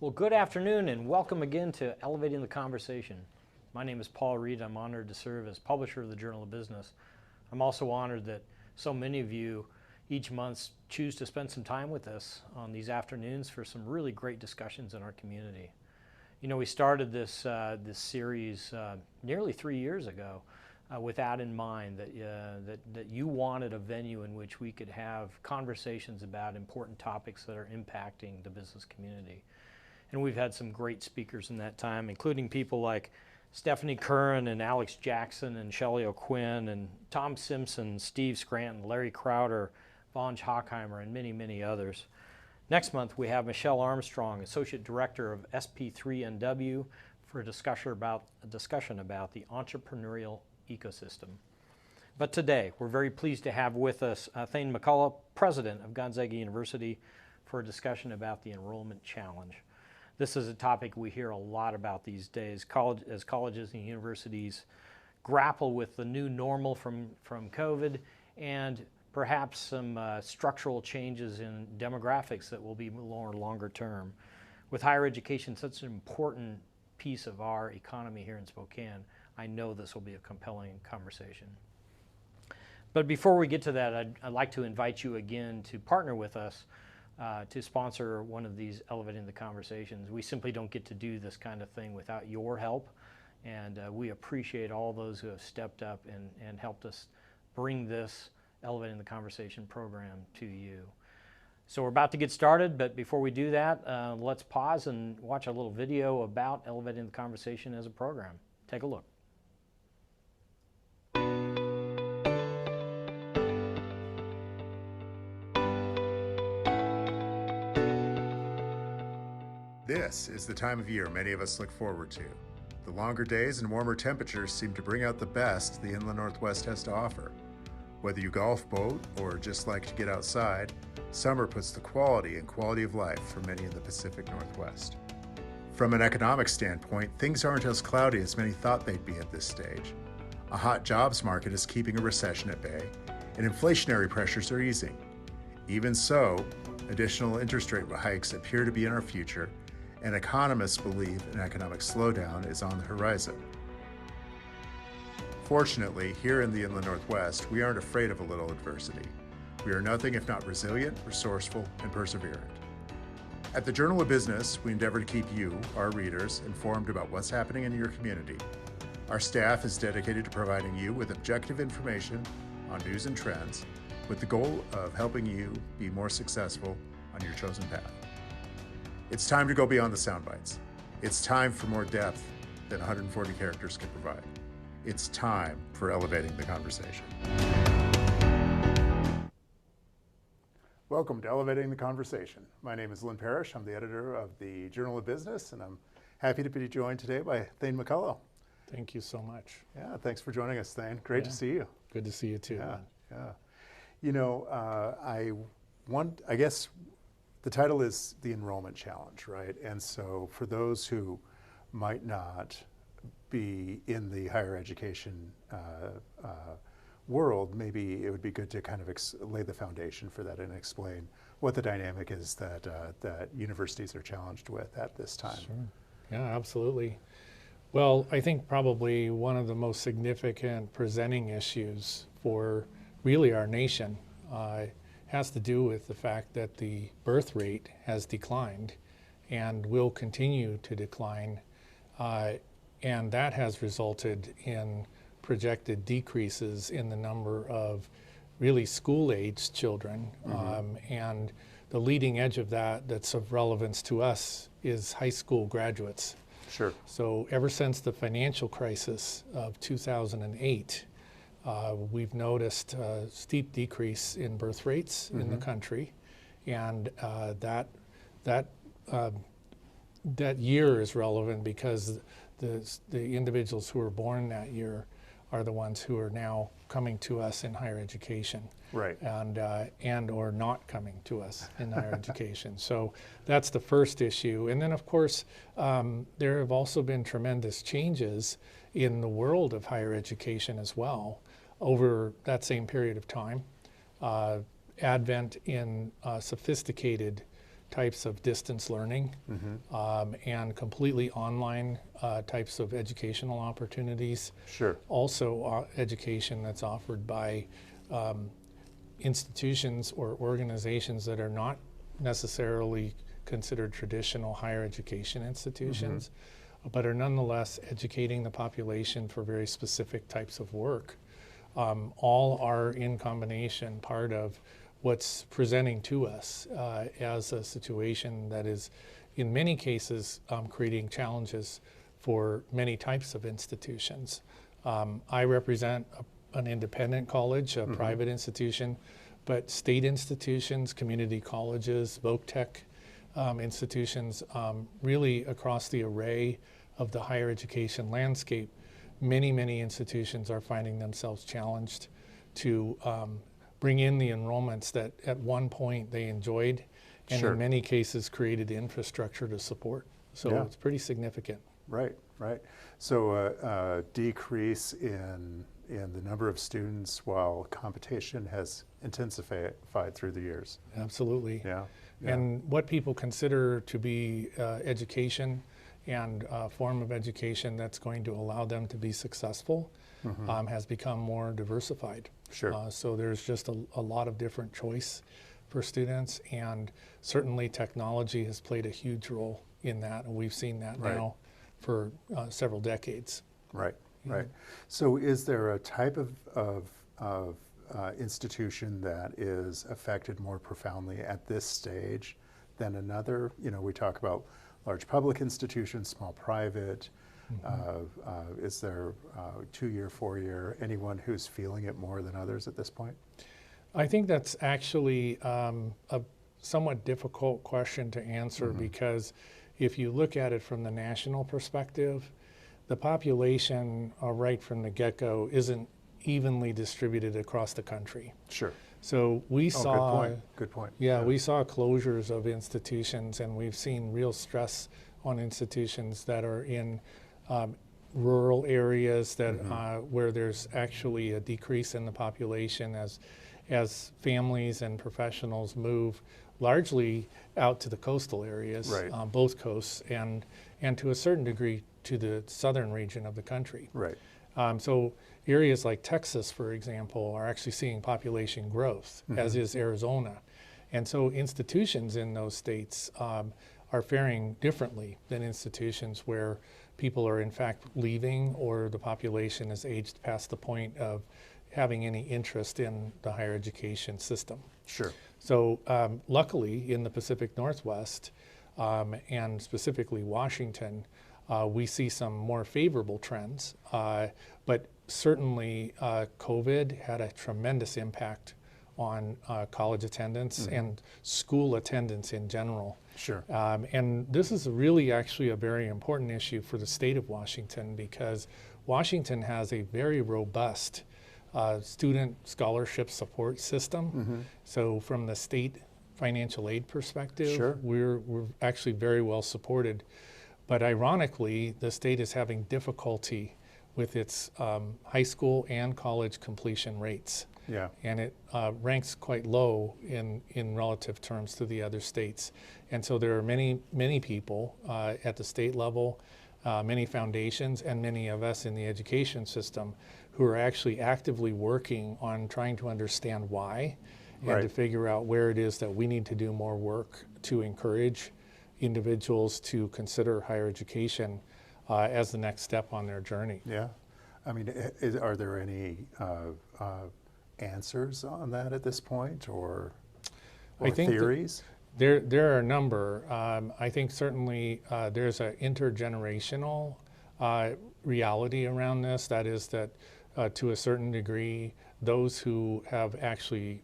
Well, good afternoon and welcome again to Elevating the Conversation. My name is Paul Reed. I'm honored to serve as publisher of the Journal of Business. I'm also honored that so many of you each month choose to spend some time with us on these afternoons for some really great discussions in our community. You know, we started this series nearly 3 years ago with that in mind, that you wanted a venue in which we could have conversations about important topics that are impacting the business community. And we've had some great speakers in that time, including people like Stephanie Curran and Alex Jackson and Shelley O'Quinn and Tom Simpson, Steve Scranton, Larry Crowder, Vaughn Hockheimer, and many, many others. Next month, we have Michelle Armstrong, Associate Director of SP3NW, for a discussion about the entrepreneurial ecosystem. But today, we're very pleased to have with us Thayne McCulloh, President of Gonzaga University, for a discussion about the enrollment challenge. This is a topic we hear a lot about these days, as colleges and universities grapple with the new normal from COVID and perhaps some structural changes in demographics that will be more longer term. With higher education such an important piece of our economy here in Spokane, I know this will be a compelling conversation. But before we get to that, I'd like to invite you again to partner with us to sponsor one of these Elevating the Conversations. We simply don't get to do this kind of thing without your help, and we appreciate all those who have stepped up and helped us bring this Elevating the Conversation program to you. So we're about to get started, but before we do that, let's pause and watch a little video about Elevating the Conversation as a program. Take a look. This is the time of year many of us look forward to. The longer days and warmer temperatures seem to bring out the best the inland Northwest has to offer. Whether you golf, boat, or just like to get outside, summer puts the quality and quality of life for many in the Pacific Northwest. From an economic standpoint, things aren't as cloudy as many thought they'd be at this stage. A hot jobs market is keeping a recession at bay, and inflationary pressures are easing. Even so, additional interest rate hikes appear to be in our future, and economists believe an economic slowdown is on the horizon. Fortunately, here in the inland Northwest, we aren't afraid of a little adversity. We are nothing if not resilient, resourceful, and perseverant. At the Journal of Business, we endeavor to keep you, our readers, informed about what's happening in your community. Our staff is dedicated to providing you with objective information on news and trends, with the goal of helping you be more successful on your chosen path. It's time to go beyond the sound bites. It's time for more depth than 140 characters can provide. It's time for Elevating the Conversation. Welcome to Elevating the Conversation. My name is Lynn Parrish. I'm the editor of the Journal of Business, and I'm happy to be joined today by Thayne McCulloh. Thank you so much. Yeah, thanks for joining us, Thayne. Great to see you. Good to see you too. Yeah. You know, I guess the title is the Enrollment Challenge, right? And so for those who might not be in the higher education world, maybe it would be good to kind of lay the foundation for that and explain what the dynamic is that universities are challenged with at this time. Sure. Yeah, absolutely. Well, I think probably one of the most significant presenting issues for really our nation has to do with the fact that the birth rate has declined and will continue to decline, and that has resulted in projected decreases in the number of really school-aged children, and the leading edge of that's of relevance to us is high school graduates. Sure. So ever since the financial crisis of 2008, we've noticed a steep decrease in birth rates in the country, and that year is relevant because the individuals who were born that year are the ones who are now coming to us in higher education, right? And or not coming to us in higher education. So that's the first issue, and then of course there have also been tremendous changes in the world of higher education as well over that same period of time. Advent in sophisticated types of distance learning and completely online types of educational opportunities. Sure. Also education that's offered by institutions or organizations that are not necessarily considered traditional higher education institutions, but are nonetheless educating the population for very specific types of work. All are in combination part of what's presenting to us as a situation that is in many cases creating challenges for many types of institutions. I represent an independent college, a private institution, but state institutions, community colleges, voc tech institutions, really across the array of the higher education landscape, many institutions are finding themselves challenged to bring in the enrollments that at one point they enjoyed and Sure. in many cases created the infrastructure to support. So Yeah. it's pretty significant. Right, right. So a decrease in the number of students while competition has intensified through the years. Absolutely. Yeah. And what people consider to be education and a form of education that's going to allow them to be successful has become more diversified. Sure. So there's just a lot of different choice for students, and certainly technology has played a huge role in that, and we've seen that Right. now for several decades. Right, right. So is there a type of institution that is affected more profoundly at this stage than another? You know, we talk about large public institutions, small private. Is there 2-year, 4-year, anyone who's feeling it more than others at this point? I think that's actually a somewhat difficult question to answer because if you look at it from the national perspective, the population right from the get-go isn't evenly distributed across the country. Sure. So we saw, Good point. yeah, we saw closures of institutions, and we've seen real stress on institutions that are in rural areas that where there's actually a decrease in the population as families and professionals move largely out to the coastal areas, Right. Both coasts, and to a certain degree to the southern region of the country. Right. So areas like Texas, for example, are actually seeing population growth, as is Arizona. And so institutions in those states are faring differently than institutions where people are in fact leaving or the population has aged past the point of having any interest in the higher education system. Sure. So luckily in the Pacific Northwest and specifically Washington, we see some more favorable trends, but certainly COVID had a tremendous impact on college attendance and school attendance in general. Sure. And this is really actually a very important issue for the state of Washington because Washington has a very robust student scholarship support system. So from the state financial aid perspective, Sure. we're actually very well supported. But ironically, the state is having difficulty with its high school and college completion rates. Yeah. And it ranks quite low in relative terms to the other states. And so there are many people at the state level, many foundations, and many of us in the education system who are actually actively working on trying to understand why and to figure out where it is that we need to do more work to encourage individuals to consider higher education as the next step on their journey. Yeah. I mean, are there any answers on that at this point, or I think theories? There are a number. I think certainly there's an intergenerational reality around this. That is that to a certain degree, those who have actually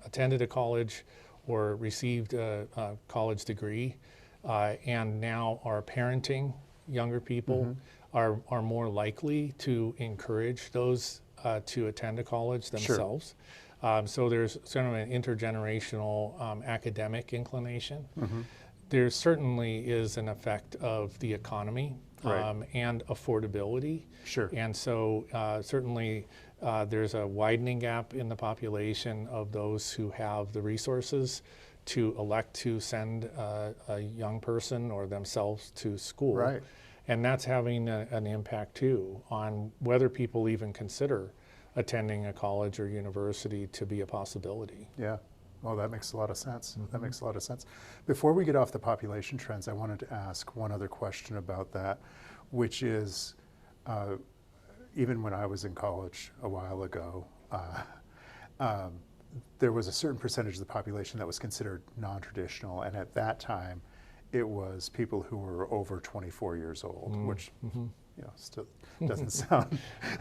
attended a college or received a college degree and now are parenting younger people are more likely to encourage those to attend a college themselves. So there's sort of an intergenerational academic inclination. There certainly is an effect of the economy and affordability. Sure. And so certainly there's a widening gap in the population of those who have the resources to elect to send a young person or themselves to school. Right. And that's having an impact too on whether people even consider attending a college or university to be a possibility. Yeah. Well, that makes a lot of sense. That makes a lot of sense. Before we get off the population trends, I wanted to ask one other question about that, which is, even when I was in college a while ago, there was a certain percentage of the population that was considered non-traditional, and at that time, it was people who were over 24 years old, which still doesn't sound,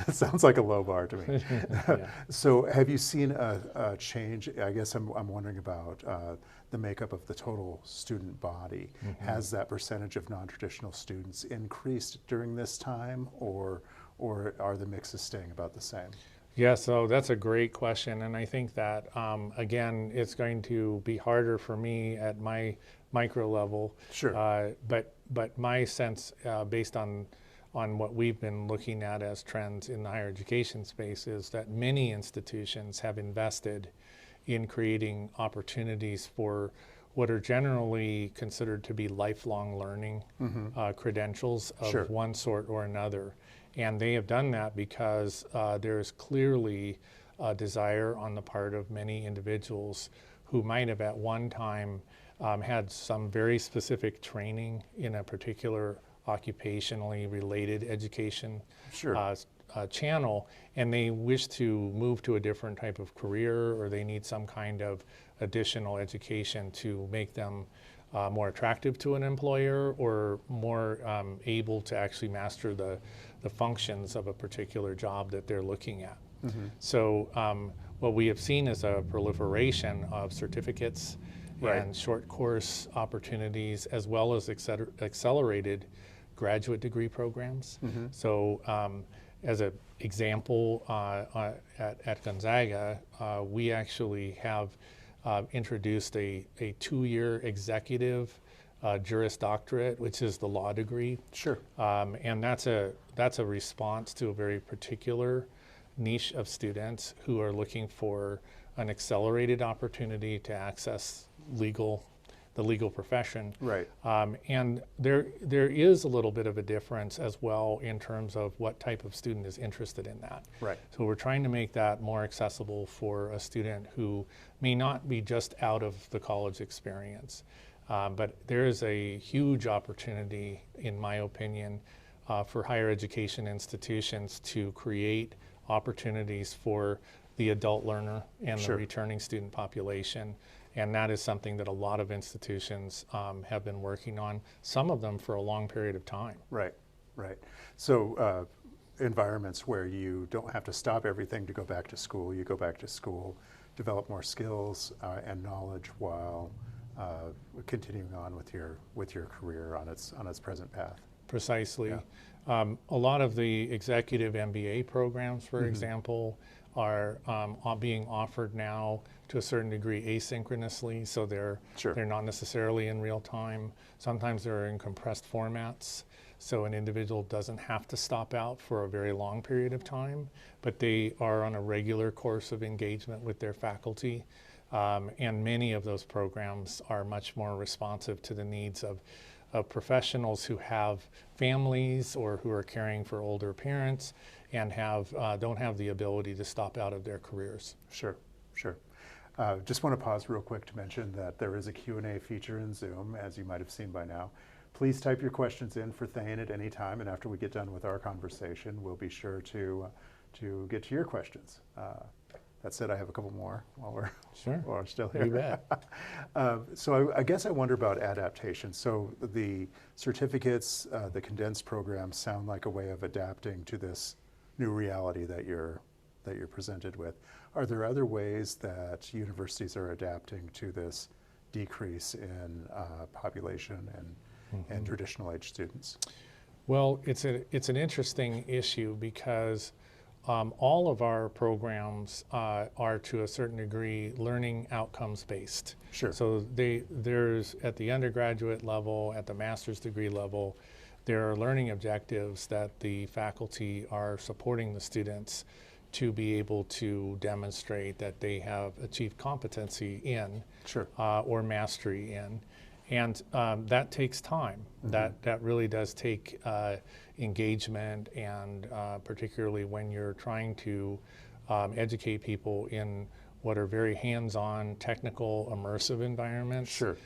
it sounds like a low bar to me. Yeah. So have you seen a change? I guess I'm wondering about the makeup of the total student body. Has that percentage of non-traditional students increased during this time, or are the mixes staying about the same? Yeah, so that's a great question, and I think that, again, it's going to be harder for me at my micro level. Sure. But my sense, based on what we've been looking at as trends in the higher education space, is that many institutions have invested in creating opportunities for what are generally considered to be lifelong learning credentials of one sort or another. And they have done that because there's clearly a desire on the part of many individuals who might have at one time had some very specific training in a particular occupationally related education channel, and they wish to move to a different type of career, or they need some kind of additional education to make them more attractive to an employer, or more able to actually master the functions of a particular job that they're looking at. So what we have seen is a proliferation of certificates and short course opportunities, as well as accelerated graduate degree programs. So as an example, at Gonzaga, we actually have introduced a 2-year executive Juris Doctorate, which is the law degree. Sure. And that's a response to a very particular niche of students who are looking for an accelerated opportunity to access the legal profession. Right. And there is a little bit of a difference as well in terms of what type of student is interested in that. Right. So we're trying to make that more accessible for a student who may not be just out of the college experience. But there is a huge opportunity, in my opinion, for higher education institutions to create opportunities for the adult learner and the returning student population. And that is something that a lot of institutions have been working on, some of them for a long period of time. Right, right. So environments where you don't have to stop everything to go back to school, you go back to school, develop more skills and knowledge while continuing on with your career on its present path. Precisely. Yeah. A lot of the executive MBA programs, for example, are being offered now to a certain degree asynchronously, so they're not necessarily in real time. Sometimes they're in compressed formats, so an individual doesn't have to stop out for a very long period of time, but they are on a regular course of engagement with their faculty. And many of those programs are much more responsive to the needs of professionals who have families or who are caring for older parents and don't have the ability to stop out of their careers. Sure, sure. Just want to pause real quick to mention that there is a Q&A feature in Zoom, as you might have seen by now. Please type your questions in for Thayne at any time, and after we get done with our conversation, we'll be sure to get to your questions. That said, I have a couple more while we're still here. You bet. So I guess I wonder about adaptation. So the certificates, the condensed programs sound like a way of adapting to this new reality that you're presented with. Are there other ways that universities are adapting to this decrease in population and traditional age students? Well, it's an interesting issue because all of our programs are to a certain degree learning outcomes based. Sure. So there's at the undergraduate level, at the master's degree level, there are learning objectives that the faculty are supporting the students to be able to demonstrate that they have achieved competency in Sure. or mastery in. And that takes time. That really does take engagement, and particularly when you're trying to educate people in what are very hands-on, technical, immersive environments. Sure.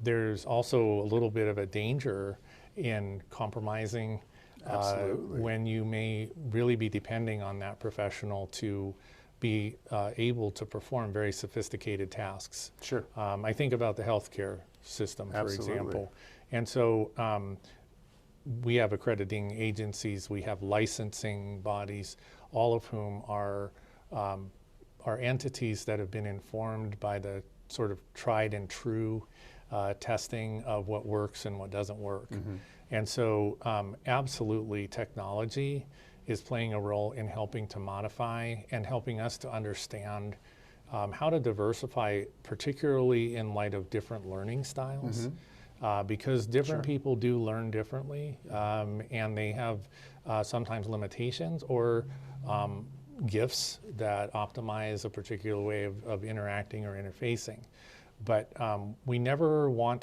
There's also a little bit of a danger in compromising when you may really be depending on that professional to be able to perform very sophisticated tasks. Sure. I think about the healthcare system, for Absolutely. example. And so we have accrediting agencies, we have licensing bodies, all of whom are entities that have been informed by the sort of tried and true testing of what works and what doesn't work. And so absolutely technology is playing a role in helping to modify and helping us to understand how to diversify, particularly in light of different learning styles. Because different people do learn differently, and they have sometimes limitations or gifts that optimize a particular way of interacting or interfacing. But we never want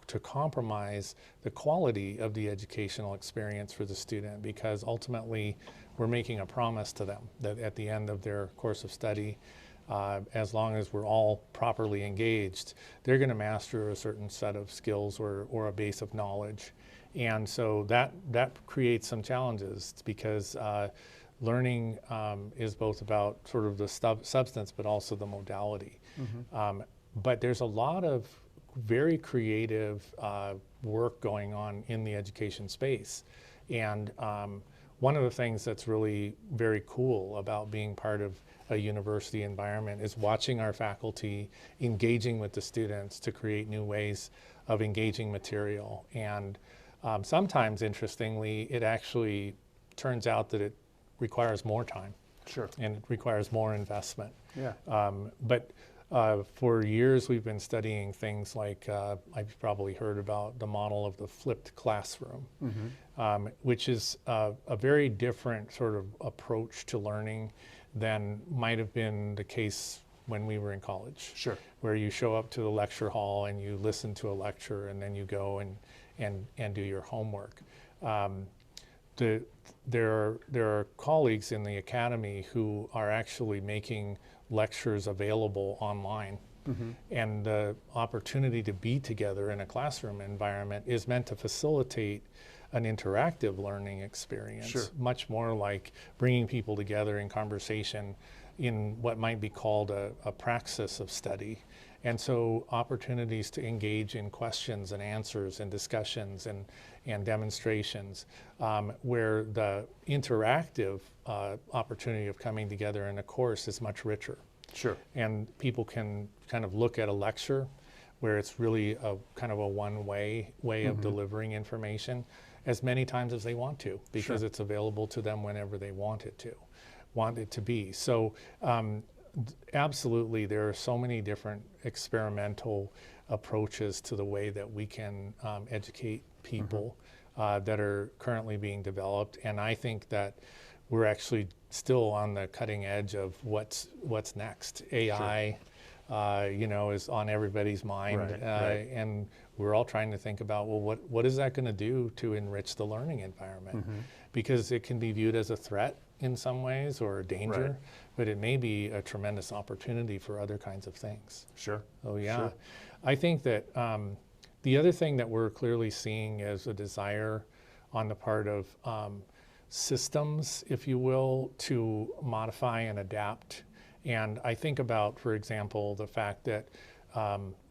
to compromise the quality of the educational experience for the student, because ultimately we're making a promise to them that at the end of their course of study, as long as we're all properly engaged, they're going to master a certain set of skills or a base of knowledge. And so that creates some challenges, because learning is both about sort of the substance but also the modality. But there's a lot of very creative work going on in the education space. And one of the things that's really very cool about being part of a university environment is watching our faculty engaging with the students to create new ways of engaging material. And sometimes, interestingly, it actually turns out that it requires more time. Sure. And it requires more investment. Yeah. But for years we've been studying things like, I've probably heard about the model of the flipped classroom, which is a very different sort of approach to learning than might have been the case when we were in college. Sure. Where you show up to the lecture hall and you listen to a lecture and then you go and do your homework. There are colleagues in the academy who are actually making lectures available online. And the opportunity to be together in a classroom environment is meant to facilitate an interactive learning experience, Sure. much more like bringing people together in conversation in what might be called a praxis of study. And so opportunities to engage in questions and answers and discussions and demonstrations, where the interactive opportunity of coming together in a course is much richer. Sure. And people can kind of look at a lecture where it's really a kind of a one-way way of delivering information as many times as they want to, because it's available to them whenever they want it to be. So absolutely, there are so many different experimental approaches to the way that we can educate people that are currently being developed. And I think that we're actually still on the cutting edge of what's next. AI, is on everybody's mind, Right. and we're all trying to think about, well, what is that going to do to enrich the learning environment? Because it can be viewed as a threat in some ways or a danger, Right. but it may be a tremendous opportunity for other kinds of things. Sure. Oh yeah, Sure. I think that the other thing that we're clearly seeing is a desire on the part of systems, if you will, to modify and adapt. And I think about, for example, the fact that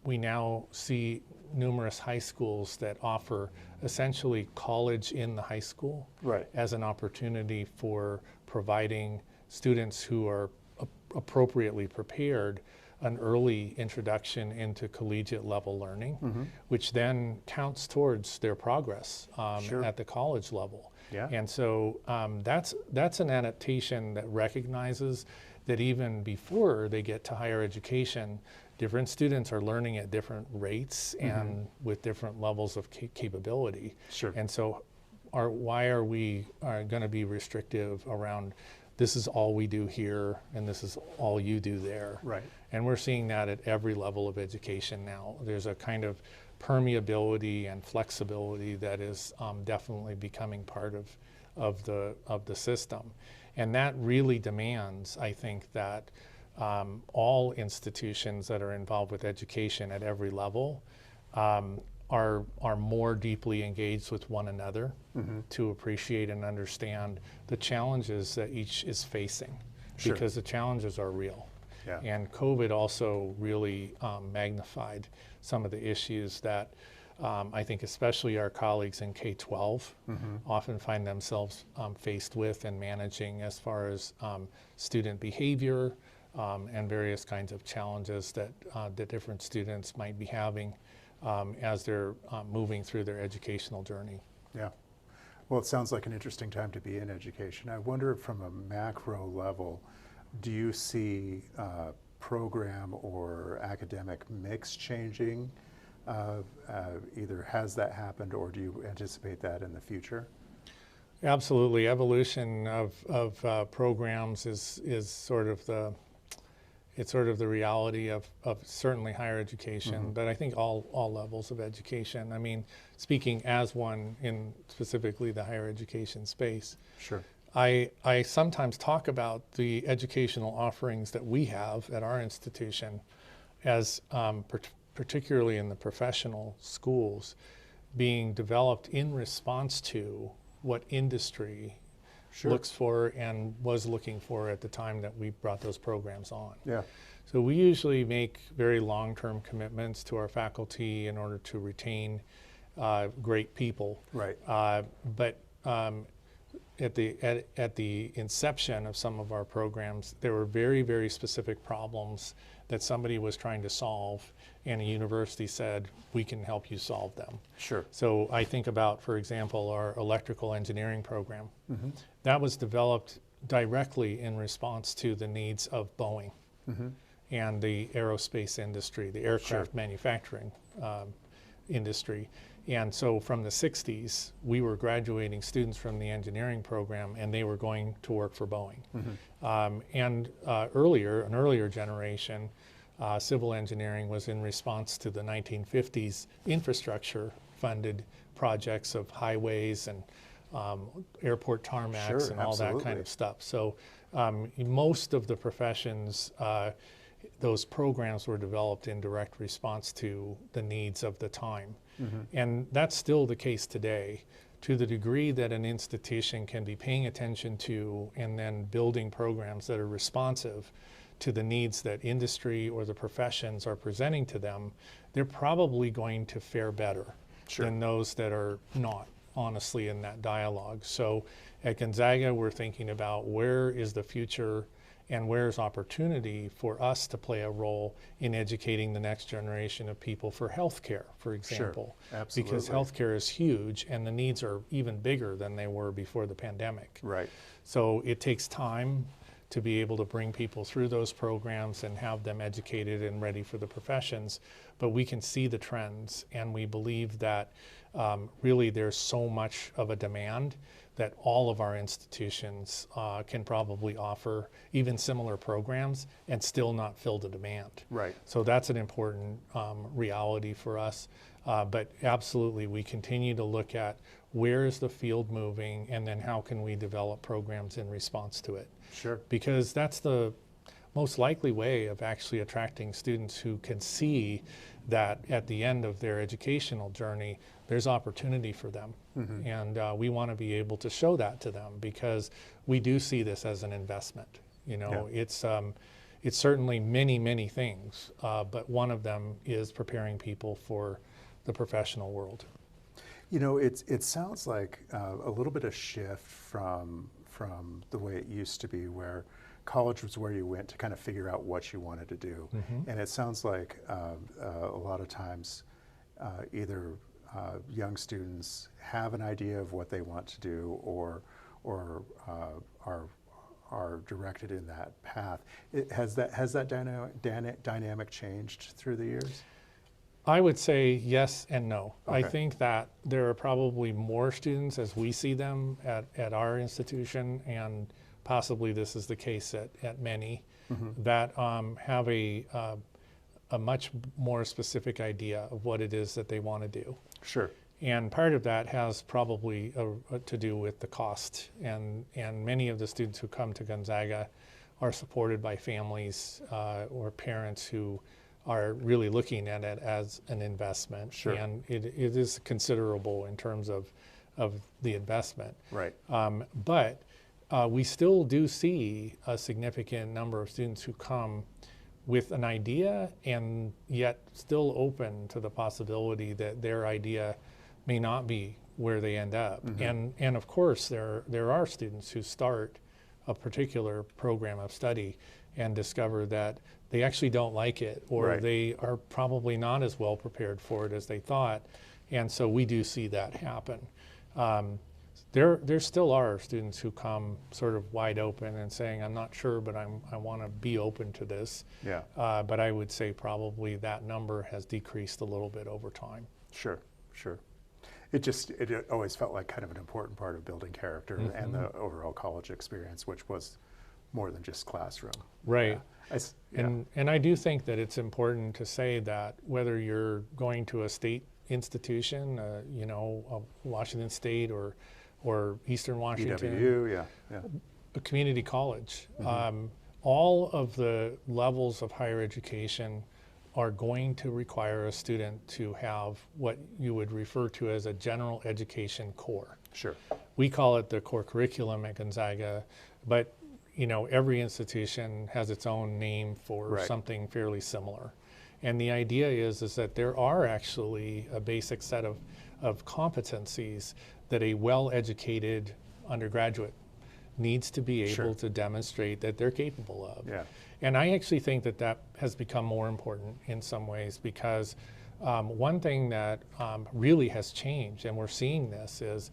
we now see numerous high schools that offer essentially college in the high school Right. as an opportunity for providing students who are appropriately prepared an early introduction into collegiate level learning, which then counts towards their progress Sure. at the college level. Yeah. And so that's an adaptation that recognizes that even before they get to higher education, different students are learning at different rates and with different levels of capability. Sure. And so why are we going to be restrictive around this is all we do here and this is all you do there. Right. And we're seeing that at every level of education now. There's a kind of permeability and flexibility that is definitely becoming part of the system. And that really demands, I think, that all institutions that are involved with education at every level are more deeply engaged with one another to appreciate and understand the challenges that each is facing, Sure. because the challenges are real. Yeah. And COVID also really magnified some of the issues that I think especially our colleagues in K-12 often find themselves faced with and managing, as far as student behavior and various kinds of challenges that the different students might be having as they're moving through their educational journey. Yeah. Well, it sounds like an interesting time to be in education. I wonder, from a macro level, do you see program or academic mix changing? Either has that happened, or do you anticipate that in the future? Absolutely. Evolution of programs is sort of the reality of certainly higher education, but I think all levels of education. I mean, speaking as one in specifically the higher education space. Sure. I sometimes talk about the educational offerings that we have at our institution as particularly in the professional schools being developed in response to what industry looks for and was looking for at the time that we brought those programs on. Yeah. So we usually make very long-term commitments to our faculty in order to retain great people. Right. But at the inception of some of our programs, there were very, very specific problems that somebody was trying to solve, and a university said, we can help you solve them. Sure. So I think about, for example, our electrical engineering program. That was developed directly in response to the needs of Boeing and the aerospace industry, the aircraft manufacturing industry. And so from the 60s, we were graduating students from the engineering program, and they were going to work for Boeing. An earlier generation, civil engineering was in response to the 1950s infrastructure funded projects of highways and airport tarmacs and all that kind of stuff. So most of the professions, those programs were developed in direct response to the needs of the time. And that's still the case today. To the degree that an institution can be paying attention to and then building programs that are responsive to the needs that industry or the professions are presenting to them, they're probably going to fare better than those that are not, honestly, in that dialogue. So at Gonzaga, we're thinking about where is the future and where's opportunity for us to play a role in educating the next generation of people for healthcare, for example. Absolutely. Because healthcare is huge and the needs are even bigger than they were before the pandemic. Right. So it takes time to be able to bring people through those programs and have them educated and ready for the professions. But we can see the trends, and we believe that really there's so much of a demand that all of our institutions can probably offer even similar programs and still not fill the demand. Right. So that's an important reality for us. But absolutely, we continue to look at where is the field moving, and then how can we develop programs in response to it. Sure. Because that's the most likely way of actually attracting students who can see that at the end of their educational journey, there's opportunity for them. And we want to be able to show that to them, because we do see this as an investment. You know, it's certainly many, many things, but one of them is preparing people for the professional world. You know, it sounds like a little bit of shift from the way it used to be, where college was where you went to kind of figure out what you wanted to do. And it sounds like a lot of times either young students have an idea of what they want to do, or are directed in that path. Has that dynamic changed through the years? I would say yes and no. Okay. I think that there are probably more students as we see them at our institution, and possibly this is the case at many, that have a much more specific idea of what it is that they want to do. Sure. And part of that has probably to do with the cost. And many of the students who come to Gonzaga are supported by families or parents who are really looking at it as an investment. Sure. And it is considerable in terms of the investment. Right. But we still do see a significant number of students who come with an idea and yet still open to the possibility that their idea may not be where they end up. And of course, there are students who start a particular program of study and discover that they actually don't like it, or Right. they are probably not as well prepared for it as they thought. And so we do see that happen. There still are students who come sort of wide open and saying, I'm not sure, but I want to be open to this. Yeah. But I would say probably that number has decreased a little bit over time. Sure. Sure. It always felt like kind of an important part of building character and the overall college experience, which was more than just classroom. Right. Yeah. And I do think that it's important to say that whether you're going to a state institution, Washington State or Eastern Washington, EWU, yeah. a community college, all of the levels of higher education are going to require a student to have what you would refer to as a general education core. Sure. We call it the core curriculum at Gonzaga, but every institution has its own name for Right. something fairly similar. And the idea is that there are actually a basic set of competencies that a well-educated undergraduate needs to be able Sure. to demonstrate that they're capable of. Yeah. And I actually think that has become more important in some ways, because one thing that really has changed, and we're seeing this, is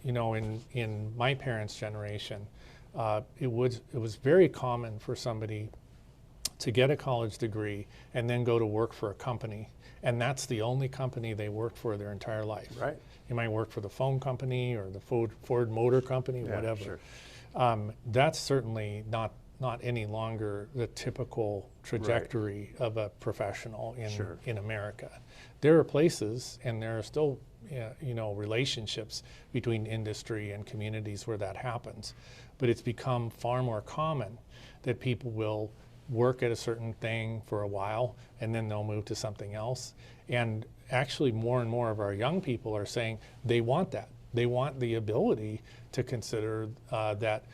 in my parents' generation, it was very common for somebody to get a college degree and then go to work for a company, and that's the only company they worked for their entire life. Right. You might work for the phone company or the Ford Motor Company, Yeah, whatever. sure. That's certainly not any longer the typical trajectory of a professional Sure. in America. There are places, and there are still relationships between industry and communities where that happens, but it's become far more common that people will work at a certain thing for a while and then they'll move to something else. And actually more and more of our young people are saying they want that. They want the ability to consider that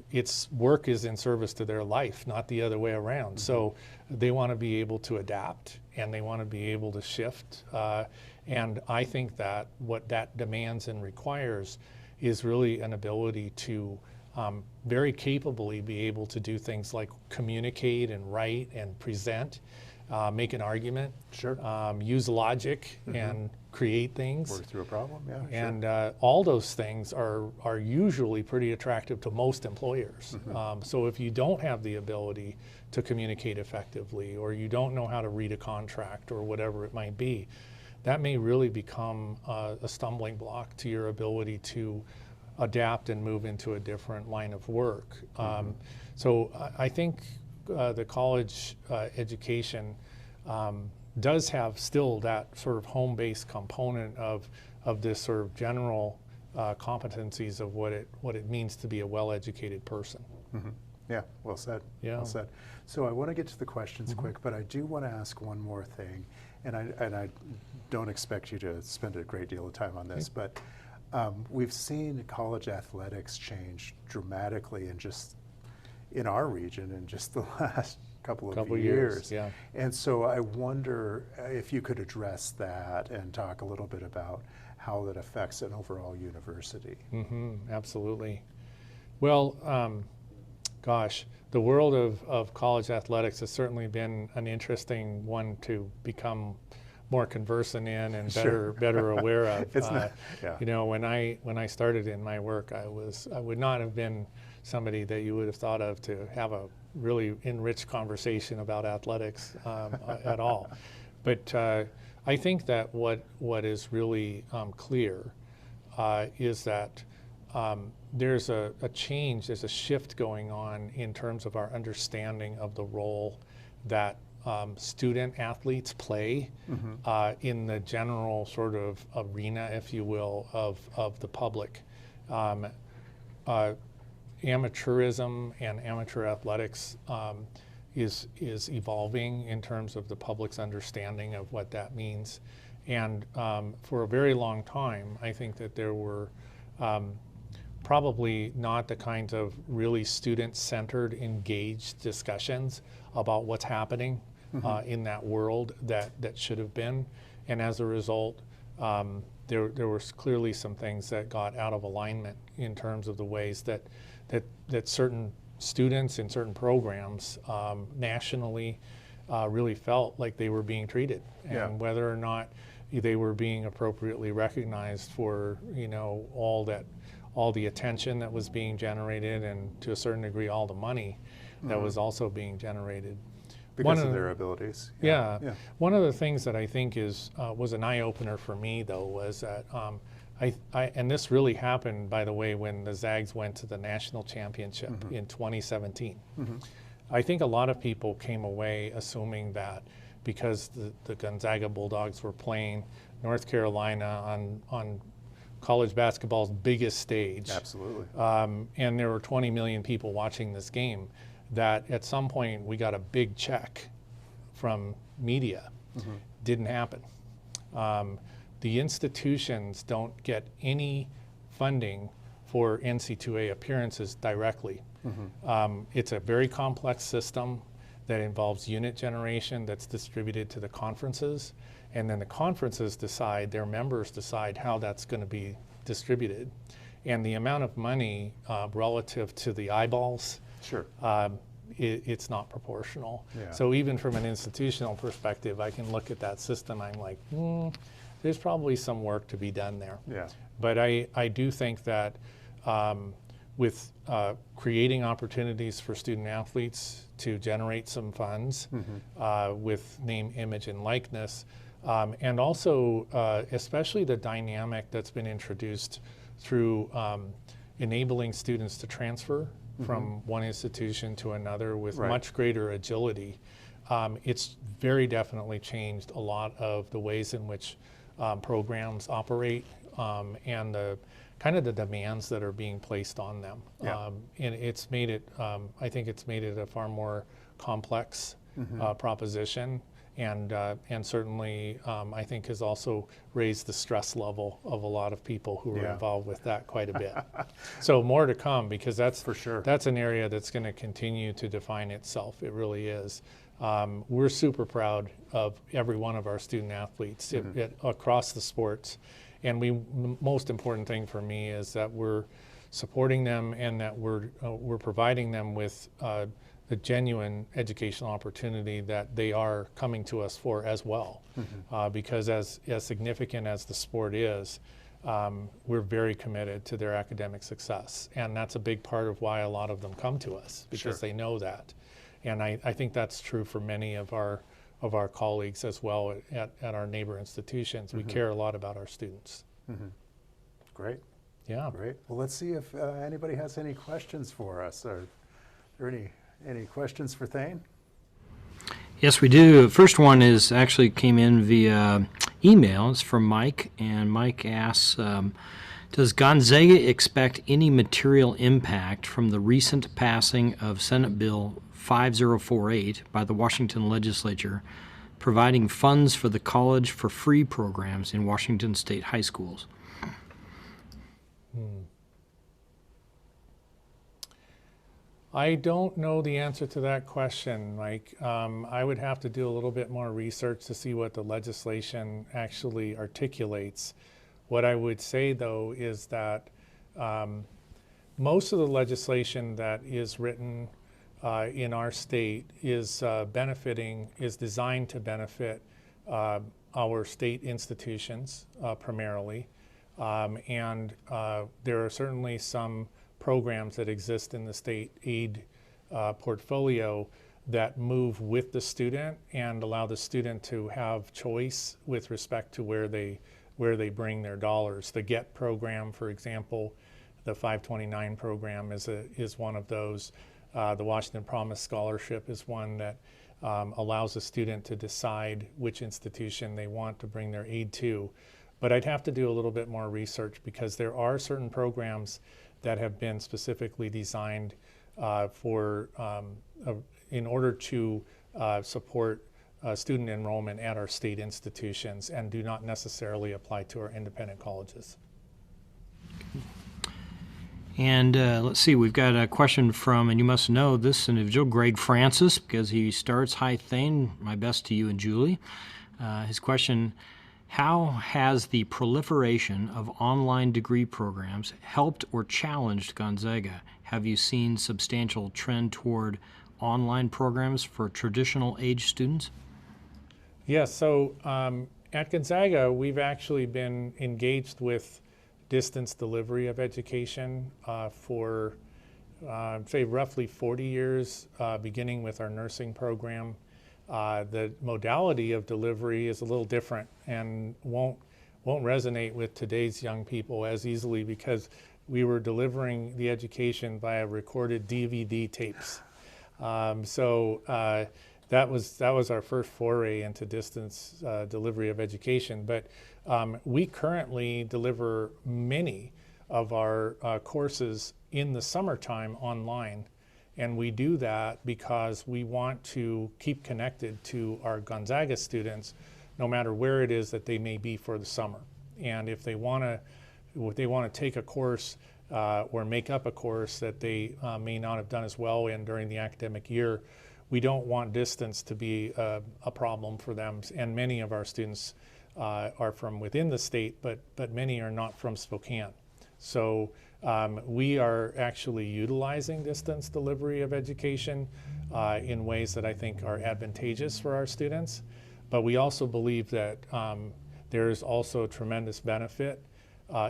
its work is in service to their life, not the other way around. So they want to be able to adapt and they want to be able to shift. And I think that what that demands and requires is really an ability to very capably be able to do things like communicate and write and present, make an argument, Sure. Use logic and create things. Work through a problem, yeah. And all those things are usually pretty attractive to most employers. So if you don't have the ability to communicate effectively, or you don't know how to read a contract or whatever it might be, that may really become a stumbling block to your ability to adapt and move into a different line of work. So I think the college education does have still that sort of home-based component of this sort of general competencies of what it means to be a well-educated person. Yeah, well said. Yeah. Well said. So I want to get to the questions quick, but I do want to ask one more thing, and I don't expect you to spend a great deal of time on this, but we've seen college athletics change dramatically in our region in just the last couple of years. Yeah. And so I wonder if you could address that and talk a little bit about how that affects an overall university. Absolutely. Well, gosh, the world of college athletics has certainly been an interesting one to become more conversant in and better aware of. It's not, yeah. When I started in my work, I would not have been somebody that you would have thought of to have a really enriched conversation about athletics at all. But I think that what is really clear is that there's a change, there's a shift going on in terms of our understanding of the role that student athletes play in the general sort of arena, if you will, of the public. Amateurism and amateur athletics is evolving in terms of the public's understanding of what that means. And for a very long time, I think that there were probably not the kinds of really student-centered, engaged discussions about what's happening in that world that should have been. And as a result, there were clearly some things that got out of alignment in terms of the ways that certain students in certain programs nationally really felt like they were being treated, and whether or not they were being appropriately recognized for, you know, all the attention that was being generated, and to a certain degree all the money that was also being generated. Because of their abilities. Yeah. One of the things that I think was an eye-opener for me, though, was that and this really happened, by the way, when the Zags went to the national championship in 2017. I think a lot of people came away assuming that because the Gonzaga Bulldogs were playing North Carolina on college basketball's biggest stage. Absolutely. And there were 20 million people watching this game, that at some point we got a big check from media. Didn't happen. The institutions don't get any funding for NC2A appearances directly. It's a very complex system that involves unit generation that's distributed to the conferences, and then the conferences decide, their members decide how that's going to be distributed. And the amount of money relative to the eyeballs, it's not proportional. So even from an institutional perspective, I can look at that system, I'm like, there's probably some work to be done there. But I do think that with creating opportunities for student athletes to generate some funds with name, image, and likeness, and also especially the dynamic that's been introduced through enabling students to transfer from one institution to another with much greater agility. It's very definitely changed a lot of the ways in which programs operate and the kind of the demands that are being placed on them. And it's made it, I think it's made it a far more complex proposition, and certainly I think has also raised the stress level of a lot of people who are involved with that quite a bit. So more to come, because that's for sure. That's an area that's going to continue to define itself. It really is. We're super proud of every one of our student athletes across the sports. And the most important thing for me is that we're supporting them, and that we're providing them with the genuine educational opportunity that they are coming to us for as well. Because as significant as the sport is, we're very committed to their academic success. And that's a big part of why a lot of them come to us, because they know that. And I think that's true for many of our colleagues as well at our neighbor institutions. We care a lot about our students. Great. Yeah. Great. Well, let's see if anybody has any questions for us. Are there any questions for Thayne? Yes, we do. First one actually came in via email. It's from Mike, and Mike asks, does Gonzaga expect any material impact from the recent passing of Senate Bill 5048 by the Washington legislature, providing funds for the College for Free programs in Washington State high schools? I don't know the answer to that question, Mike. I would have to do a little bit more research to see what the legislation actually articulates. What I would say, though, is that most of the legislation that is written in our state is designed to benefit our state institutions primarily. And there are certainly some programs that exist in the state aid portfolio that move with the student and allow the student to have choice with respect to where they bring their dollars. The GET program, for example, The 529 program is one of those. The Washington Promise Scholarship is one that allows a student to decide which institution they want to bring their aid to. But I'd have to do a little bit more research, because there are certain programs that have been specifically designed in order to support student enrollment at our state institutions, and do not necessarily apply to our independent colleges. And let's see, we've got a question from, and you must know this individual, Greg Francis, because he starts, "Hi Thayne, my best to you and Julie." His question: how has the proliferation of online degree programs helped or challenged Gonzaga? Have you seen substantial trend toward online programs for traditional age students? Yes, so at Gonzaga, we've actually been engaged with distance delivery of education for, say, roughly 40 years, beginning with our nursing program. The modality of delivery is a little different and won't resonate with today's young people as easily, because we were delivering the education via recorded DVD tapes. That was our first foray into distance delivery of education. But we currently deliver many of our courses in the summertime online. And we do that because we want to keep connected to our Gonzaga students, no matter where it is that they may be for the summer. And if they want to take a course or make up a course that they may not have done as well in during the academic year, we don't want distance to be a problem for them. And many of our students are from within the state, but many are not from Spokane. So we are actually utilizing distance delivery of education in ways that I think are advantageous for our students. But we also believe that there is also tremendous benefit,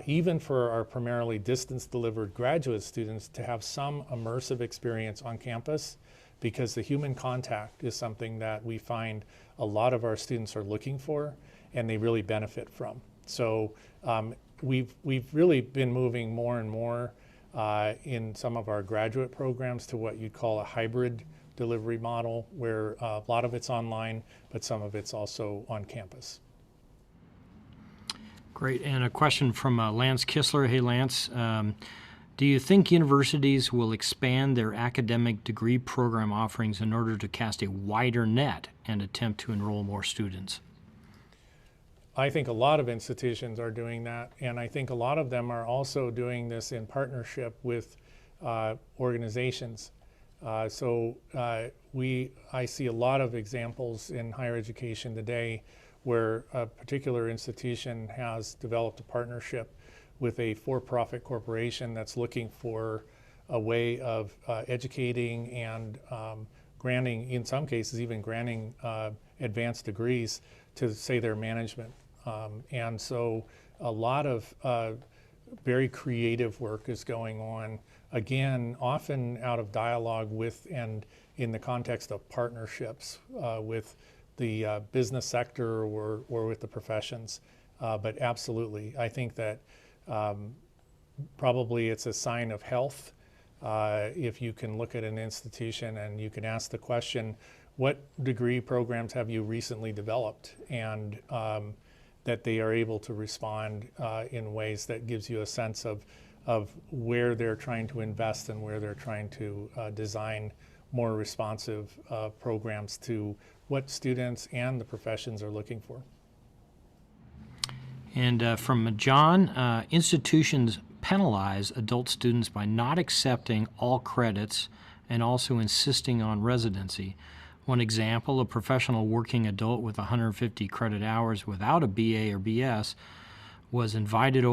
even for our primarily distance delivered graduate students, to have some immersive experience on campus, because the human contact is something that we find a lot of our students are looking for and they really benefit from. So we've really been moving more and more in some of our graduate programs to what you'd call a hybrid delivery model, where a lot of it's online, but some of it's also on campus. Great. And a question from Lance Kistler. Hey, Lance. Do you think universities will expand their academic degree program offerings in order to cast a wider net and attempt to enroll more students? I think a lot of institutions are doing that, and I think a lot of them are also doing this in partnership with organizations. I see a lot of examples in higher education today where a particular institution has developed a partnership with a for-profit corporation that's looking for a way of educating and granting, in some cases even granting advanced degrees to, say, their management. And so a lot of very creative work is going on, again, often out of dialogue with and in the context of partnerships with the business sector or with the professions. But absolutely, I think that probably it's a sign of health if you can look at an institution and you can ask the question, what degree programs have you recently developed? And that they are able to respond in ways that gives you a sense of where they're trying to invest and where they're trying to design more responsive programs to what students and the professions are looking for. And from John, institutions penalize adult students by not accepting all credits and also insisting on residency. One example, a professional working adult with 150 credit hours without a BA or BS was invited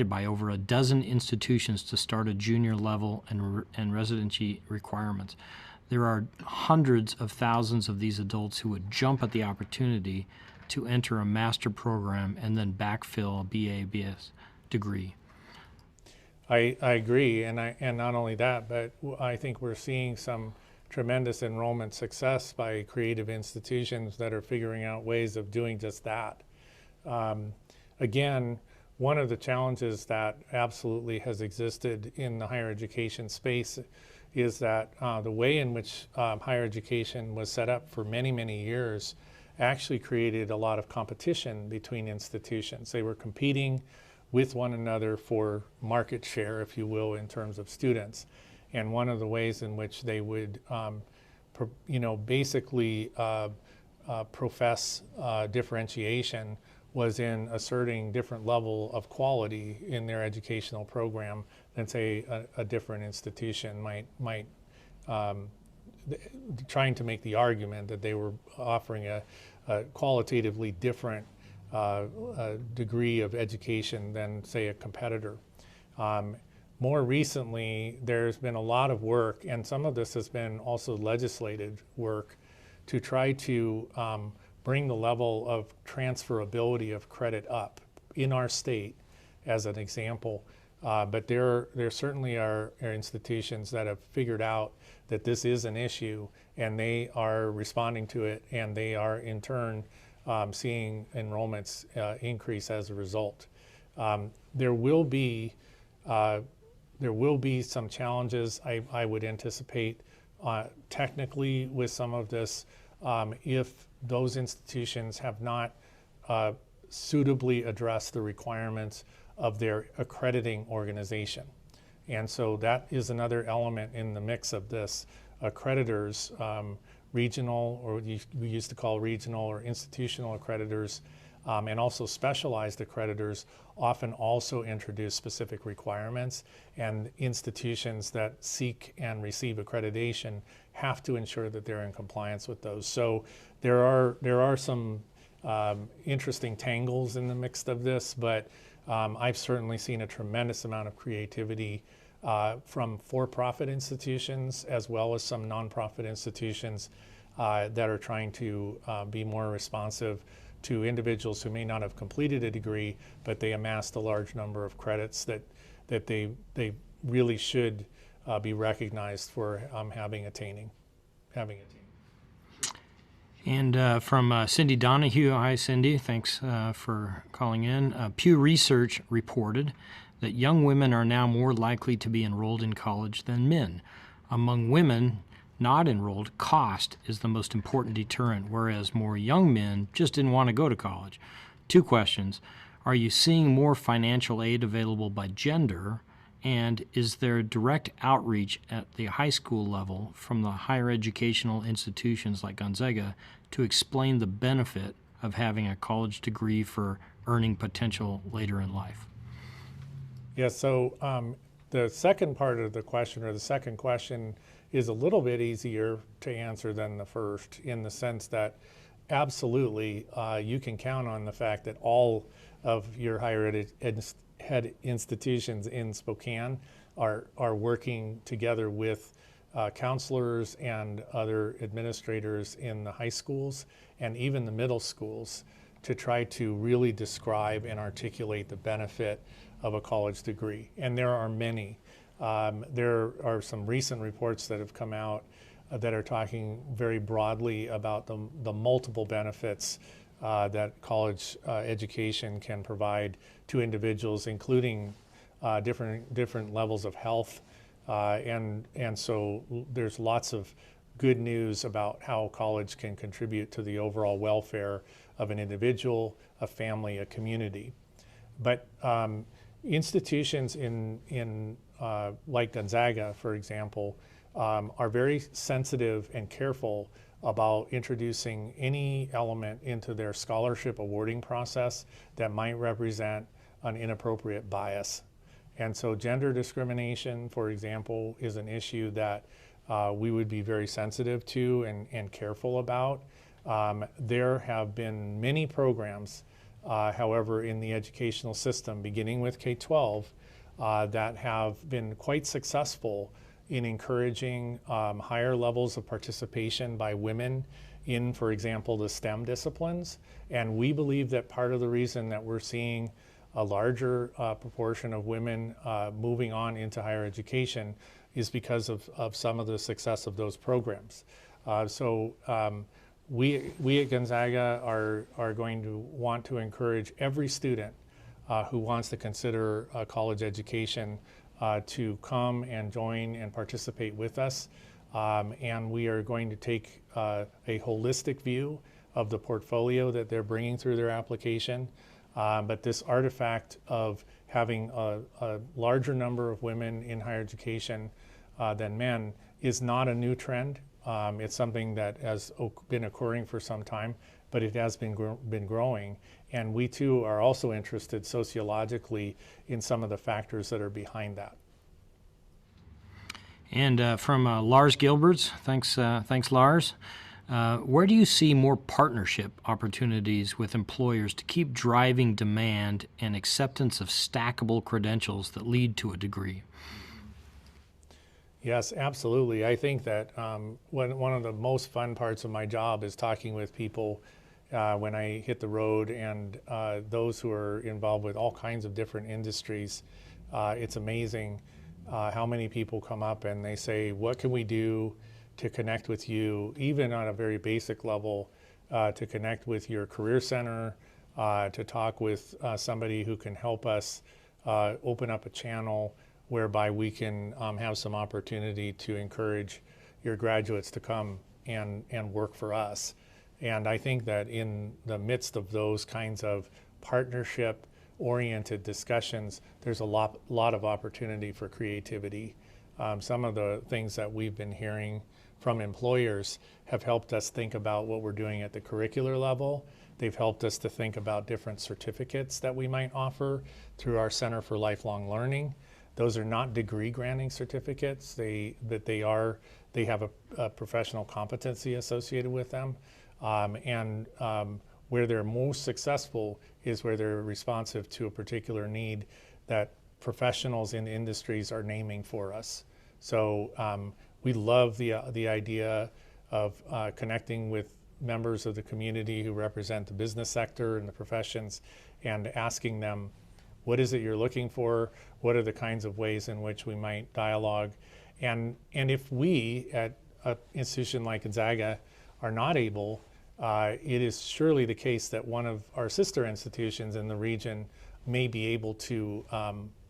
by over a dozen institutions to start a junior level and residency requirements. There are hundreds of thousands of these adults who would jump at the opportunity to enter a master program and then backfill a BA, BS degree. I agree, and not only that, but I think we're seeing some tremendous enrollment success by creative institutions that are figuring out ways of doing just that. Again, one of the challenges that absolutely has existed in the higher education space is that the way in which higher education was set up for many, many years actually created a lot of competition between institutions. They were competing with one another for market share, if you will, in terms of students. And one of the ways in which they would, basically profess differentiation was in asserting different level of quality in their educational program than, say, a different institution might trying to make the argument that they were offering a qualitatively different degree of education than, say, a competitor. More recently, there's been a lot of work, and some of this has been also legislative work, to try to bring the level of transferability of credit up in our state, as an example. But there certainly are institutions that have figured out that this is an issue, and they are responding to it, and they are in turn seeing enrollments increase as a result. There will be some challenges, I would anticipate, technically with some of this, if those institutions have not suitably addressed the requirements of their accrediting organization. And so that is another element in the mix of this. Accreditors, regional, or we used to call regional or institutional accreditors, and also specialized accreditors often also introduce specific requirements, and institutions that seek and receive accreditation have to ensure that they're in compliance with those. So there are some interesting tangles in the mix of this, but I've certainly seen a tremendous amount of creativity from for-profit institutions as well as some nonprofit institutions that are trying to be more responsive to individuals who may not have completed a degree, but they amassed a large number of credits that they really should be recognized for having attained. And from Cindy Donahue, hi Cindy, thanks for calling in. Pew Research reported that young women are now more likely to be enrolled in college than men. Among women not enrolled, cost is the most important deterrent, whereas more young men just didn't want to go to college. 2 questions. Are you seeing more financial aid available by gender? And is there direct outreach at the high school level from the higher educational institutions like Gonzaga to explain the benefit of having a college degree for earning potential later in life? Yeah, so the second part of the question, or the second question, is a little bit easier to answer than the first, in the sense that absolutely you can count on the fact that all of your higher ed institutions in Spokane are working together with counselors and other administrators in the high schools and even the middle schools to try to really describe and articulate the benefit of a college degree. And there are many. There are some recent reports that have come out that are talking very broadly about the multiple benefits that college education can provide to individuals, including different levels of health. And so there's lots of good news about how college can contribute to the overall welfare of an individual, a family, a community. But institutions in like Gonzaga, for example, are very sensitive and careful about introducing any element into their scholarship awarding process that might represent an inappropriate bias. And so gender discrimination, for example, is an issue that we would be very sensitive to and careful about. There have been many programs, however, in the educational system, beginning with K-12, that have been quite successful in encouraging higher levels of participation by women in, for example, the STEM disciplines. And we believe that part of the reason that we're seeing a larger proportion of women moving on into higher education is because of some of the success of those programs. So we at Gonzaga are going to want to encourage every student who wants to consider a college education to come and join and participate with us. And we are going to take a holistic view of the portfolio that they're bringing through their application. But this artifact of having a larger number of women in higher education than men is not a new trend. It's something that has been occurring for some time, but it has been growing. And we too are also interested sociologically in some of the factors that are behind that. And from Lars Gilberts, thanks Lars. Where do you see more partnership opportunities with employers to keep driving demand and acceptance of stackable credentials that lead to a degree? Yes, absolutely. I think that one of the most fun parts of my job is talking with people when I hit the road, and those who are involved with all kinds of different industries. It's amazing how many people come up and they say, what can we do to connect with you, even on a very basic level, to connect with your career center, to talk with somebody who can help us open up a channel whereby we can have some opportunity to encourage your graduates to come and work for us. And I think that in the midst of those kinds of partnership-oriented discussions, there's a lot of opportunity for creativity. Some of the things that we've been hearing from employers have helped us think about what we're doing at the curricular level. They've helped us to think about different certificates that we might offer through our Center for Lifelong Learning. Those are not degree-granting certificates. They have a professional competency associated with them. Where they're most successful is where they're responsive to a particular need that professionals in industries are naming for us. So we love the idea of connecting with members of the community who represent the business sector and the professions and asking them, what is it you're looking for? What are the kinds of ways in which we might dialogue? And if we at an institution like Gonzaga are not able, it is surely the case that one of our sister institutions in the region may be able to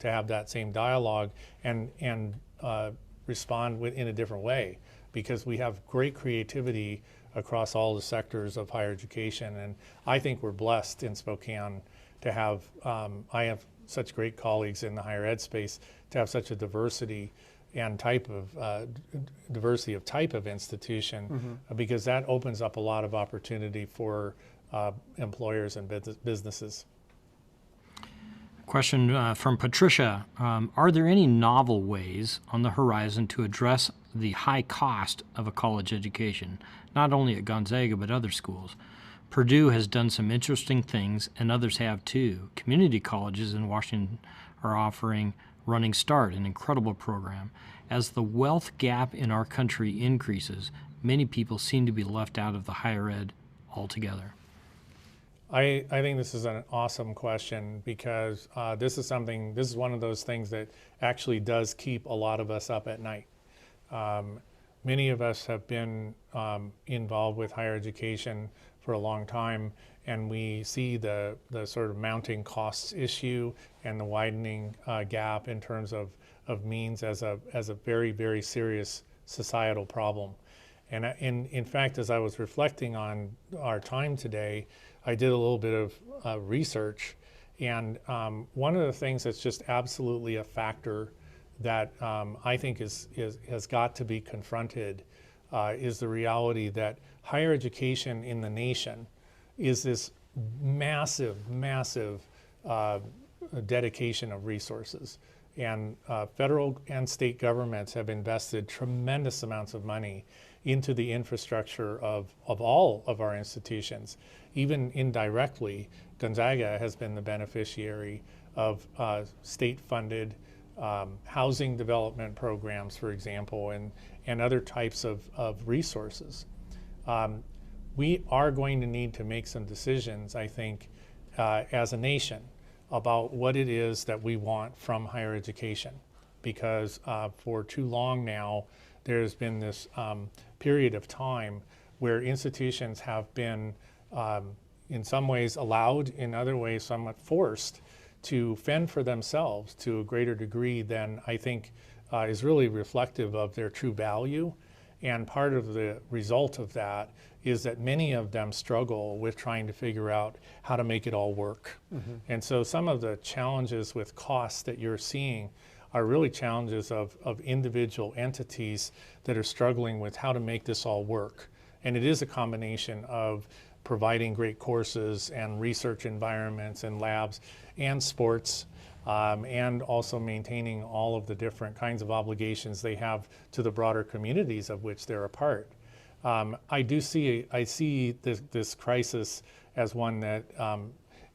have that same dialogue and respond in a different way, because we have great creativity across all the sectors of higher education. And I think we're blessed in Spokane to have, I have such great colleagues in the higher ed space, to have such a diversity and diversity of type of institution, because that opens up a lot of opportunity for employers and businesses. Question from Patricia. Are there any novel ways on the horizon to address the high cost of a college education, not only at Gonzaga but other schools? Purdue has done some interesting things, and others have too. Community colleges in Washington are offering Running Start, an incredible program. As the wealth gap in our country increases, many people seem to be left out of the higher ed altogether. I think this is an awesome question, because this is one of those things that actually does keep a lot of us up at night. Many of us have been involved with higher education for a long time, and we see the sort of mounting costs issue and the widening gap in terms of means as a very, very serious societal problem. And in fact, as I was reflecting on our time today, I did a little bit of research, and one of the things that's just absolutely a factor that I think has got to be confronted is the reality that higher education in the nation is this massive, massive dedication of resources. And federal and state governments have invested tremendous amounts of money into the infrastructure of all of our institutions. Even indirectly, Gonzaga has been the beneficiary of state-funded housing development programs, for example, and other types of resources. We are going to need to make some decisions, I think, as a nation about what it is that we want from higher education, because for too long now, there's been this period of time where institutions have been in some ways allowed, in other ways somewhat forced, to fend for themselves to a greater degree than I think is really reflective of their true value. And part of the result of that is that many of them struggle with trying to figure out how to make it all work. And so some of the challenges with costs that you're seeing are really challenges of individual entities that are struggling with how to make this all work. And it is a combination of providing great courses and research environments and labs and sports, and also maintaining all of the different kinds of obligations they have to the broader communities of which they're a part. I see this crisis as one that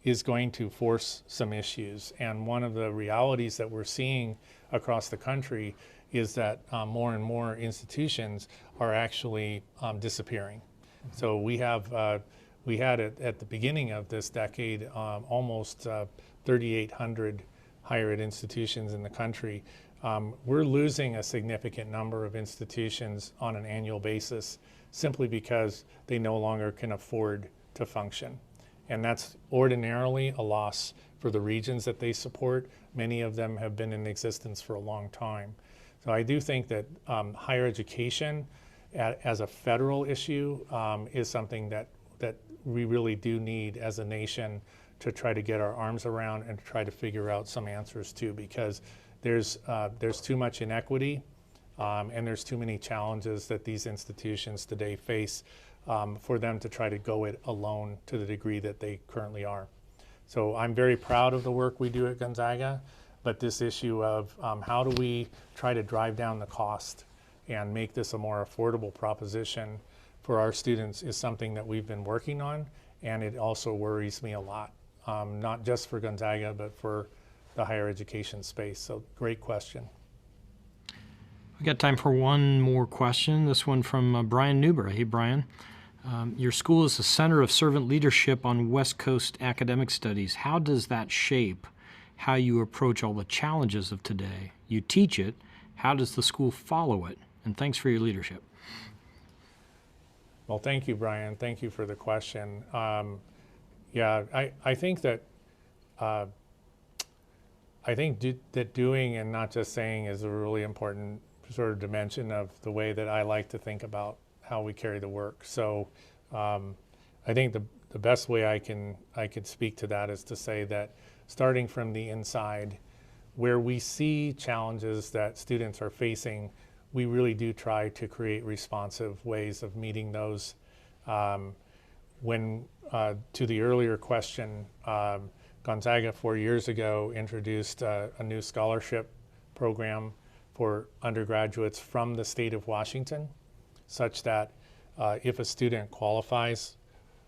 is going to force some issues. And one of the realities that we're seeing across the country is that more and more institutions are actually disappearing. So we had at the beginning of this decade almost 3,800 higher ed institutions in the country. We're losing a significant number of institutions on an annual basis simply because they no longer can afford to function. And that's ordinarily a loss for the regions that they support. Many of them have been in existence for a long time. So I do think that higher education as a federal issue is something that we really do need as a nation to try to get our arms around and to try to figure out some answers to, because there's too much inequity and there's too many challenges that these institutions today face for them to try to go it alone to the degree that they currently are. So I'm very proud of the work we do at Gonzaga, but this issue of how do we try to drive down the cost and make this a more affordable proposition for our students is something that we've been working on, and it also worries me a lot, not just for Gonzaga, but for the higher education space. So great question. We got time for one more question. This one from Brian Newberg. Hey, Brian. Your school is the center of servant leadership on West Coast academic studies. How does that shape how you approach all the challenges of today? You teach it. How does the school follow it? And thanks for your leadership. Well, thank you, Brian. Thank you for the question. Yeah, I think that that doing and not just saying is a really important sort of dimension of the way that I like to think about how we carry the work. So I think the best way I could speak to that is to say that starting from the inside, where we see challenges that students are facing, we really do try to create responsive ways of meeting those. To the earlier question, Gonzaga 4 years ago introduced a new scholarship program for undergraduates from the state of Washington, such that if a student qualifies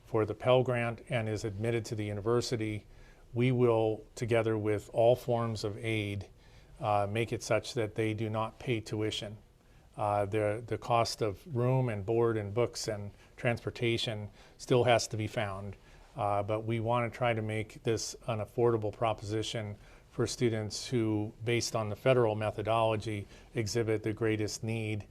for the Pell Grant and is admitted to the university, we will, together with all forms of aid, make it such that they do not pay tuition. The cost of room and board and books and transportation still has to be found, but we want to try to make this an affordable proposition for students who, based on the federal methodology, exhibit the greatest need,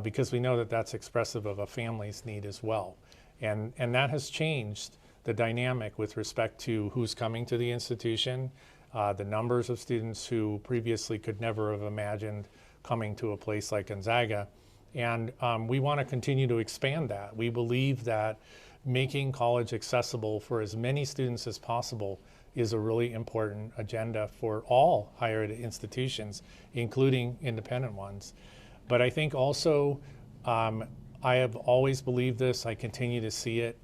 because we know that that's expressive of a family's need as well. And that has changed the dynamic with respect to who's coming to the institution, the numbers of students who previously could never have imagined coming to a place like Gonzaga. And we want to continue to expand that. We believe that making college accessible for as many students as possible is a really important agenda for all higher ed institutions, including independent ones. But I think also, I have always believed this, I continue to see it.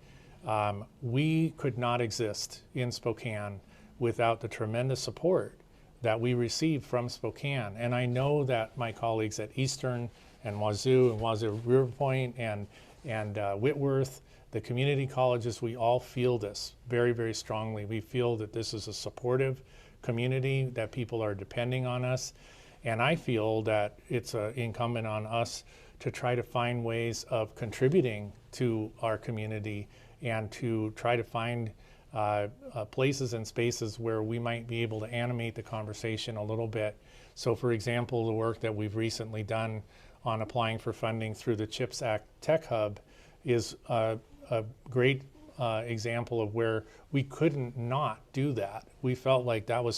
We could not exist in Spokane without the tremendous support that we receive from Spokane. And I know that my colleagues at Eastern and Wazoo River Point and Whitworth, the community colleges, we all feel this very, very strongly. We feel that this is a supportive community, that people are depending on us. And I feel that it's incumbent on us to try to find ways of contributing to our community and to try to find places and spaces where we might be able to animate the conversation a little bit. So for example, the work that we've recently done on applying for funding through the CHIPS Act Tech Hub is a great example of where we couldn't not do that. We felt like that was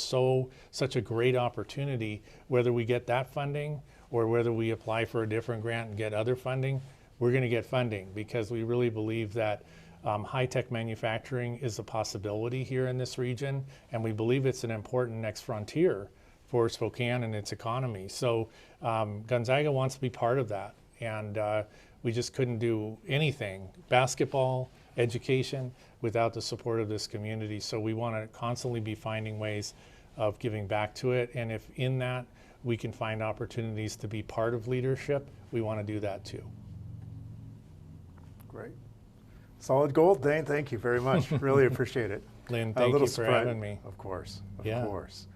such a great opportunity, whether we get that funding or whether we apply for a different grant and get other funding, we're going to get funding because we really believe that high-tech manufacturing is a possibility here in this region, and we believe it's an important next frontier for Spokane and its economy. So Gonzaga wants to be part of that, and we just couldn't do anything, basketball, education, without the support of this community. So we want to constantly be finding ways of giving back to it, and if in that we can find opportunities to be part of leadership, we want to do that too. Great. Solid gold, Thayne. Thank you very much. Really appreciate it. Lynn, thank you for having me. Of course, of Yeah. course.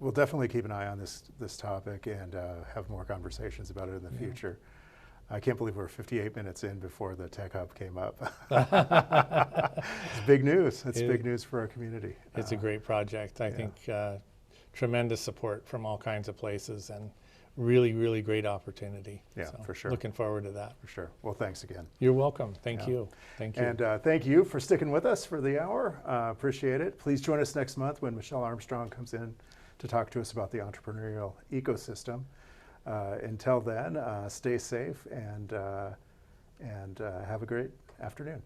We'll definitely keep an eye on this topic and have more conversations about it in the future. I can't believe we're 58 minutes in before the Tech Hub came up. It's big news. It's big news for our community. It's a great project. I think tremendous support from all kinds of places and really, really great opportunity. Yeah, So for sure. Looking forward to that. For sure. Well, thanks again. You're welcome. Thank Yeah. you. Thank you. And thank you for sticking with us for the hour. Appreciate it. Please join us next month when Michelle Armstrong comes in to talk to us about the entrepreneurial ecosystem. Until then, stay safe and have a great afternoon.